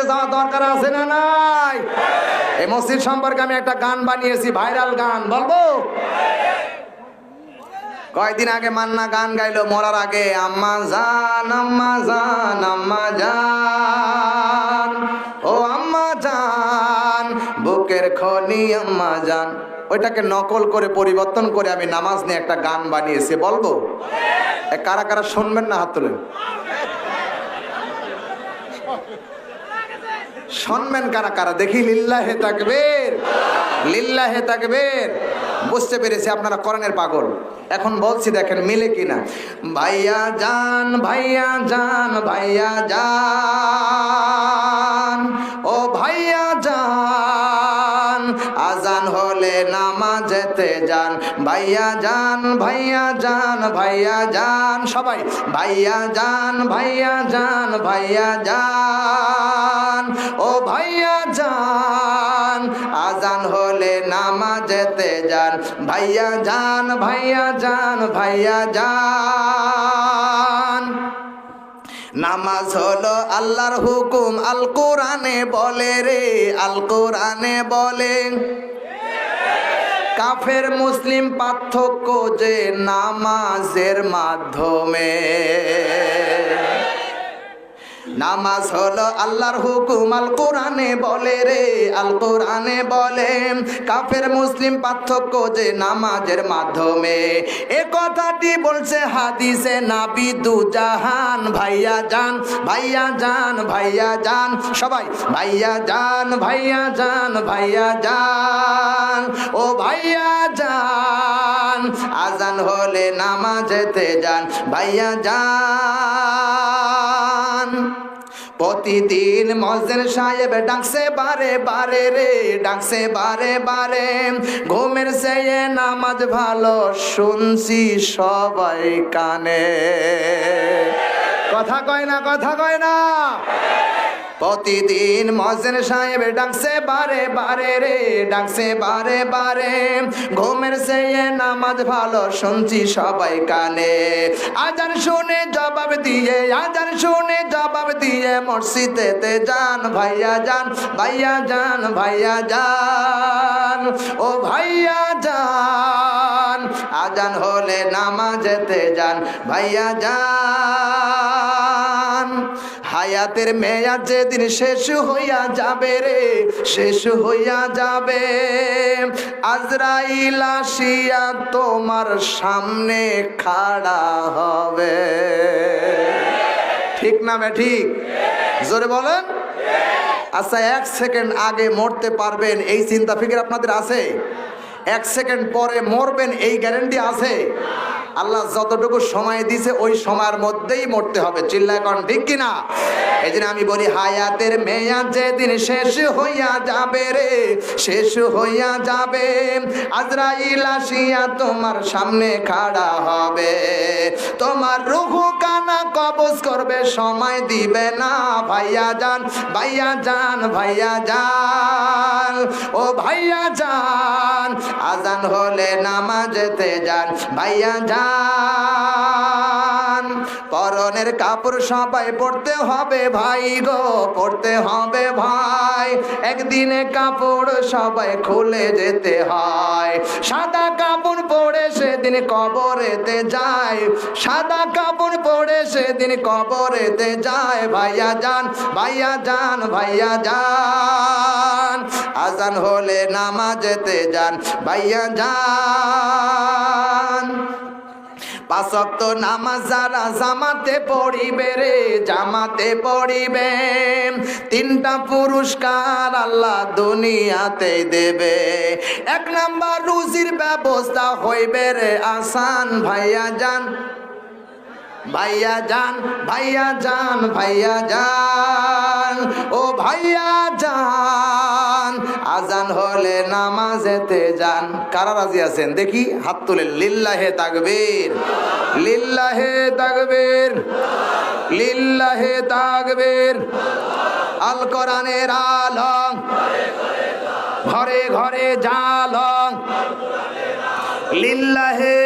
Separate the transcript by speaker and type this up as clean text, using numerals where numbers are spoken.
Speaker 1: যাওয়া দরকার আছে না নাই? এই মসজিদ সম্পর্কে আমি একটা গান বানিয়েছি, ভাইরাল গান, বলবো? কয়েকদিন আগে মান্না গান গাইলো মরার আগে, আম্মা জান আম্মা জান আম্মা জান, ও আম্মা জান বুকের খনি আম্মা জান। ওইটাকে নকল করে পরিবর্তন করে আমি নামাজ নিয়ে একটা গান বানিয়েছি, বলবো? কারা কারা শুনবেন না হাত তোলেন। শুনবেন কারা কারা দেখি? লিল্লাহে তাকবীর, লিল্লাহে তাকবীর। বুঝতে পেরেছি আপনারা কোরআনের পাগল। এখন বলছি দেখেন মিলে কিনা। ভাইয়া জান ভাইয়া জান ভাইয়া জান, ও ভাইয়া জান আজান হলে নামাজেতে যান। ভাইয়া জান ভাইয়া জান ভাইয়া জান, সবাই ভাইয়া জান ভাইয়া জান ভাইয়া জান, ও ভাইয়া জান আজান হলে নামাজেতে যান। ভাইয়া জান ভাইয়া জান ভাইয়া জান। নামাজ হলো আল্লাহর হুকুম, আল কোরআনে বলে রে, আল কোরআনে বলে। কাফের মুসলিম পার্থক্য যে নামাজের মাধ্যমে। নামাজ হলো আল্লাহর হুকুম, আল কোরআনে বলে রে, আল কোরআনে বলে। কাফের মুসলিম পার্থক্য যে নামাজের মাধ্যমে। এ কথাটি বলছে হাদিসে নাবি দু জাহান। ভাইয়া জান ভাইয়া জান ভাইয়া জান, সবাই ভাইয়া জান ভাইয়া জান ভাইয়া জান, ও ভাইয়া জান আজান হলে নামাজেতে যান। ভাইয়া জান প্রতিদিন মসজিদ সাহেব ডাকছে বারে বারে রে, ডাকছে বারে বারে। ঘুমের চেয়ে নামাজ ভালো শুনছি সবাই কানে। কথা কয় না, কথা কয় না। প্রতিদিন মসজিদ সাহেব ডাকছে বারে বারে রে, ডাকছে বারে বারে। ঘুমের চেয়ে নামাজ ভালো শুনছি সবাই কানে। আজান শুনে জবাব দিয়ে, আজান শুনে জবাব দিয়ে মসজিদেতে যান। ভাইয়া যান ভাইয়া যান ভাইয়া যান, ও ভাইয়া যান আজান হলে নামাজেতে যান। ভাইয়া যান হায়াতের মেয়াদ যেদিন শেষ হইয়া যাবে রে, শেষ হইয়া যাবে। আজরাইল আসিয়া তোমার সামনে খাড়া হবে। ঠিক না বে ঠিক? জোরে বলেন। আচ্ছা, 1 সেকেন্ড আগে মরতে পারবেন এই চিন্তা ফিকির আপনাদের আছে? 1 সেকেন্ড পরে মরবেন এই গ্যারান্টি আছে? আল্লাহ যতটুকু সময় দিছে ওই সময়ের মধ্যেই মরতে হবে। চিল্লায় কোন ঠিক কিনা? এই জন্য আমি বলি হায়াতের মেয়াদ যেদিন শেষ হইয়া যাবে রে, শেষ হইয়া যাবে। আজরাইল আসিয়া তোমার সামনে খাড়া হবে। তোমার রূহু কানা কবজ করবে, সময় দিবে না। ভাইয়া যান ভাইয়া যান ভাইয়া যান, ও ভাইয়া যান আজান হলে নামাজেতে যান। ভাইয়া যান পরনের কাপড় সবাই পড়তে হবে ভাই গো, পড়তে হবে ভাই। একদিনে কাপড় সবাই খুলে যেতে হয়। সাদা কাপড় পরে সেদিন কবরেতে যায়, সাদা কাপড় পরে সেদিন কবরেতে যায়। ভাইয়া যান ভাইয়া যান ভাইয়া যান আজান হলে নামাজেতে যান। ভাইয়া যান 5 ওয়াক্ত নামাজ যারা জামাতে পড়িবে রে, জামাতে পড়িবে। 3টা পুরস্কার আল্লাহ দুনিয়াতে দেবে। 1 নাম্বার রুজির ব্যবস্থা হইবে রে আসান। ভাইয়া যান ভাইয়া যান ভাইয়া যান ভাইয়া যান, ও ভাইয়া যান আজান হলে নামাজেতে যান। কারা রাজি আছেন দেখি হাত তুলেন। লিল্লাহে তাকবীর, লিল্লাহে তাকবীর, লিল্লাহে তাকবীর। আল কোরআনের আলো ঘরে ঘরে জালো। লিল্লাহে